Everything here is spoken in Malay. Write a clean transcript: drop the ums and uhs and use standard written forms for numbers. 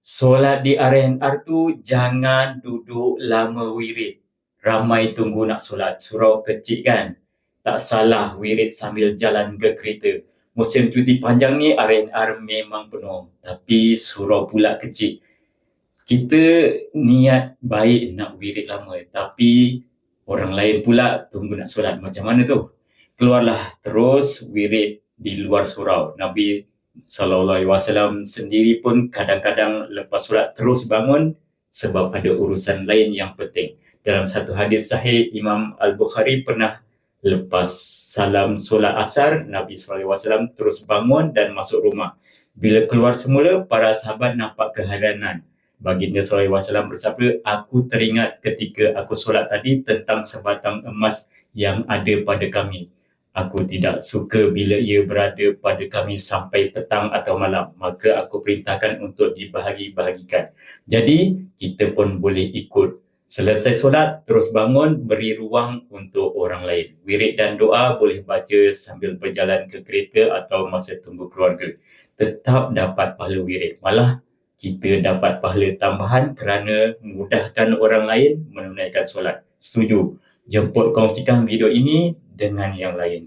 Solat di RNR tu jangan duduk lama wirid. Ramai tunggu nak solat. Surau kecil kan? Tak salah wirid sambil jalan ke kereta. Musim cuti panjang ni RNR memang penuh. Tapi surau pula kecil. Kita niat baik nak wirid lama. Tapi orang lain pula tunggu nak solat. Macam mana tu? Keluarlah terus wirid di luar surau. Nabi SAW sendiri pun kadang-kadang lepas solat terus bangun sebab ada urusan lain yang penting. Dalam satu hadis sahih, Imam Al-Bukhari pernah lepas salam solat asar, Nabi SAW terus bangun dan masuk rumah. Bila keluar semula, para sahabat nampak keheranan. Baginda SAW bersabda, "Aku teringat ketika aku solat tadi tentang sebatang emas yang ada pada kami. Aku tidak suka bila ia berada pada kami sampai petang atau malam. Maka aku perintahkan untuk dibahagi-bahagikan." Jadi, kita pun boleh ikut. Selesai solat, terus bangun, beri ruang untuk orang lain. Wirid dan doa boleh baca sambil berjalan ke kereta atau masa tunggu keluarga. Tetap dapat pahala wirid. Malah, kita dapat pahala tambahan kerana memudahkan orang lain menunaikan solat. Setuju? Jemput kongsikan video ini dengan yang lain.